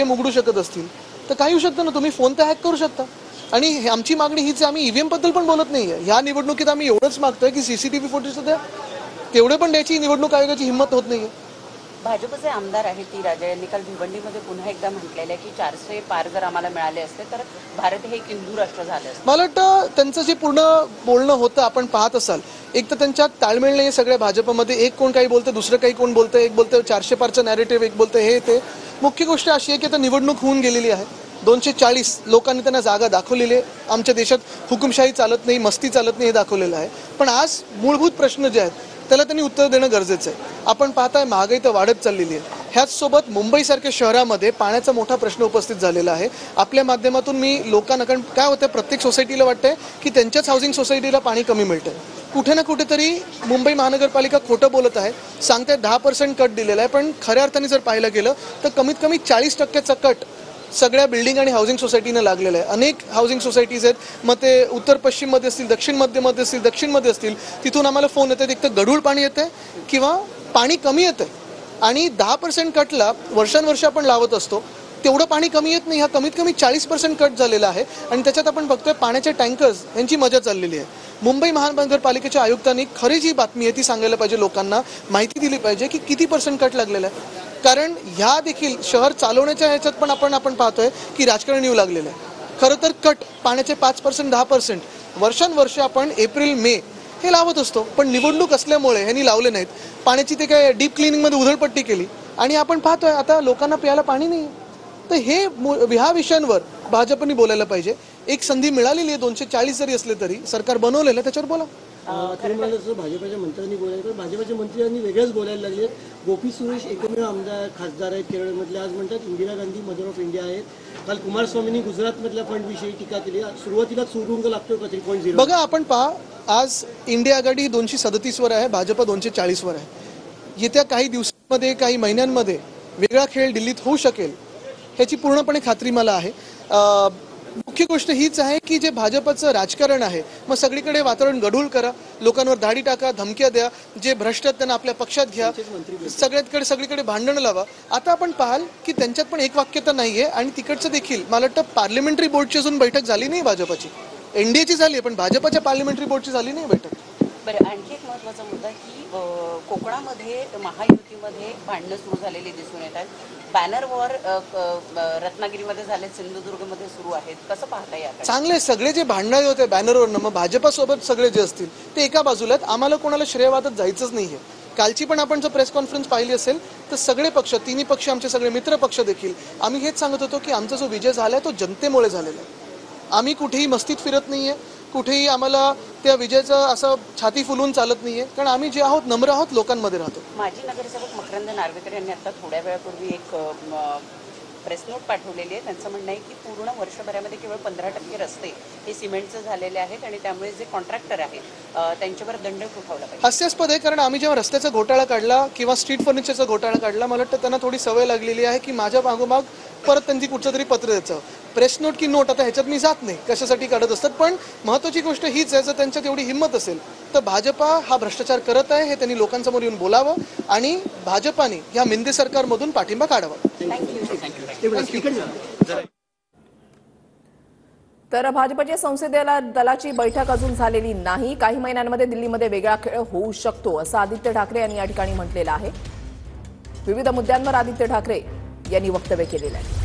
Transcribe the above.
EVM उघडू शकत असतील तर काही होऊ शकतं ना, तुम्ही फोन तर हॅक करू शकता. आणि आमची मागणी हीच आहे, आम्ही ईव्हीएम बद्दल पण बोलत नाहीये. ह्या निवडणुकीत आम्ही एवढंच मागतोय की सीसीटीव्ही फुटेज द्या, तेवढे पण द्यायची निवडणूक आयोगाची हिंमत होत नाहीये. भाजपचे आमदार आहेत ती राजा यांनी काल भिवंडीमध्ये पुन्हा एकदा म्हटलेलं आहे की 400 पार जर आम्हाला मिळाले असते तर भारत हे एक हिंदू राष्ट्र झालं असतं. मला वाटतं त्यांचं जे पूर्ण बोलणं होतं आपण पाहत असाल, एक तर त्यांच्यात ताळमेळ नाही सगळ्या भाजपमध्ये. एक कोण काही बोलतं, दुसरं काही कोण बोलतं, एक बोलतं 400 पारचं नॅरेटिव्ह, एक बोलतं हे ते. मुख्य गोष्ट अशी आहे की आता निवडणूक होऊन गेलेली आहे. 240 लोकांनी त्यांना जागा दाखवलेली आहे. आमच्या देशात हुकुमशाही चालत नाही, मस्ती चालत नाही हे दाखवलेलं आहे. पण आज मूलभूत प्रश्न जे आहेत त्याला त्यांनी उत्तर देणं गरजेचं आहे. आपण पाहताय महागाई तर वाढत चाललेली आहे. ह्याचसोबत मुंबईसारख्या शहरामध्ये पाण्याचा मोठा प्रश्न उपस्थित झालेला आहे. आपल्या माध्यमातून मी लोकांना, कारण काय होतं प्रत्येक सोसायटीला वाटतंय की त्यांच्याच हाऊसिंग सोसायटीला पाणी कमी मिळतंय. कुठे ना कुठेतरी मुंबई महानगरपालिका खोटं बोलत आहे. सांगते 10% कट दिलेला आहे, पण खऱ्या अर्थाने जर पाहायला गेलं तर कमीत कमी 40% कट सगळ्या बिल्डिंग आणि हाऊसिंग सोसायटीनं लागलेलं आहे. अनेक हाऊसिंग सोसायटीज आहेत, मग ते उत्तर पश्चिममध्ये असतील, दक्षिण मध्यमध्ये असतील, दक्षिणमध्ये असतील, तिथून आम्हाला फोन येतात एक तर गढूळ पाणी येतं किंवा पाणी कमी येतं. आणि 10% कटला वर्षानुवर्ष आपण लावत असतो, तेवढं पाणी कमी येत नाही. हा कमीत कमी 40% कट झालेला आहे. आणि त्याच्यात आपण बघतोय पाण्याचे टँकर्स यांची मजा चाललेली आहे. मुंबई महानगरपालिकेच्या आयुक्तांनी खरी जी बातमी आहे ती सांगायला पाहिजे, लोकांना माहिती दिली पाहिजे की किती % कट लागलेला आहे. कारण ह्या देखील शहर चालवण्याच्या ह्याच्यात पण आपण पाहतोय की राजकारण येऊ लागलेलं आहे. खरं तर कट पाण्याचे 5% 10% वर्षानुवर्ष आपण एप्रिल मे हे लावत असतो, पण निवडणूक असल्यामुळे ह्यांनी लावले नाहीत. पाण्याची ते काय डीप क्लिनिंगमध्ये उधळपट्टी केली आणि आपण पाहतोय आता लोकांना प्यायला पाणी नाही. तर ह्या विषयांवर भाजपने बोलायला पाहिजे. एक संधी मिळालेली आहे, 240 जरी असले तरी सरकार बनवलेलं, त्याच्यावर बोला. भाजपच्या मंत्र्यांनी बोलायला तर भाजपच्या मंत्र्यांनी वेगळंच बोलायला लागले. गोपी सुरेश एकमेव आमदार खासदार आहेत केरळमधले. आज म्हणतात Indira Gandhi mother of India आहेत. काल कुमारस्वामींनी गुजरातमधल्या फंडविषयी टीका केली. सुरुवातीला सुरुंग लागतो का 3.0? बघा आपण पहा, आज इंडिया आघाडी 237 वर आहे, भाजप 240 वर आहे. येत्या काही दिवसांमध्ये काही महिन्यांमध्ये वेगळा खेळ दिल्लीत होऊ शकेल ह्याची पूर्णपणे खात्री मला आहे. मुख्य गोष्ट हीच आहे की जे भाजपचं राजकारण आहे, मग सगळीकडे वातावरण गढूळ करा, लोकांवर दाढी टाका, धमक्या द्या, जे भ्रष्ट आहेत त्यांना आपल्या पक्षात घ्या, सगळीकडे भांडणं लावा. आता आपण पाहाल की त्यांच्यात पण एक वाक्यता नाहीये. आणि तिकडचं देखील मला वाटतं पार्लमेंटरी बोर्डची अजून बैठक झाली नाही भाजपची. एनडीएची झाली आहे पण भाजपच्या पार्लमेंटरी बोर्डची झाली नाही बैठक. बरं, आणखी एक महत्त्वाचा मुद्दा की कोकणामध्ये महायुतीमध्ये भांडणं सुरू झालेली दिसून येतात. बॅनरवर रत्नागिरीमध्ये झाले, सिंधुदुर्गमध्ये सुरू आहेत. कसं पाहता याकडे? चांगले सगळे जे भांडणारे होते बॅनरवरनं, मग भाजपासोबत सगळे जे असतील ते एका बाजूला आहेत. आम्हाला कोणाला श्रेयवादत जायचंच नाहीये. कालची पण आपण जर प्रेस कॉन्फरन्स पाहिली असेल तर सगळे पक्ष, तिन्ही पक्ष, आमचे सगळे मित्र पक्ष देखील आम्ही हेच सांगत होतो की आमचा जो विजय झालाय तो जनतेमुळे झालेला आहे. आम्ही कुठेही मस्तीत फिरत नाहीये, कुठेही आम्हाला त्या विजयाचं असं छाती फुलून चालत नाहीये. कारण आम्ही जे आहोत नम्र आहोत, लोकांमध्ये राहतो. माजी नगरसेवक मकरंद नार्वेकर यांनी आता थोड्या वेळापूर्वी एक प्रेस नोट पाठवलेली आहे. त्यांचं म्हणणं आहे की पूर्ण वर्षभरामध्ये केवळ 15% रस्ते हे सिमेंटचे झालेले आहेत आणि त्यामुळे जे कॉन्ट्रॅक्टर आहेत त्यांच्यावर दंड उठवला पाहिजे. हास्यास्पद आहे, कारण आम्ही जेव्हा रस्त्याचा घोटाळा काढला किंवा स्ट्रीट फर्निचरचा घोटाळा काढला, मला वाटतं त्यांना थोडी सवय लागलेली आहे की माझ्या मागोमाग परत त्यांची कुठचं तरी पत्र द्यायचं. प्रेस नोट की नोट आता ह्याच्यात मी जात नाही, कशासाठी काढत असतात. पण महत्त्वाची गोष्ट हीच आहे, जर त्यांच्यात एवढी हिंमत असेल तर भाजपा हा भ्रष्टाचार करत आहे हे त्यांनी लोकांसमोर येऊन बोलावं आणि भाजपाने या मिंदे सरकारमधून पाठिंबा काढावा. तर भाजपच्या संसदीय दलाची बैठक अजून झालेली नाही. काही महिन्यांमध्ये दिल्लीमध्ये वेगळा खेळ होऊ शकतो असं आदित्य ठाकरे यांनी या ठिकाणी म्हटलेलं आहे. विविध मुद्द्यांवर आदित्य ठाकरे यांनी वक्तव्य केलेलं आहे.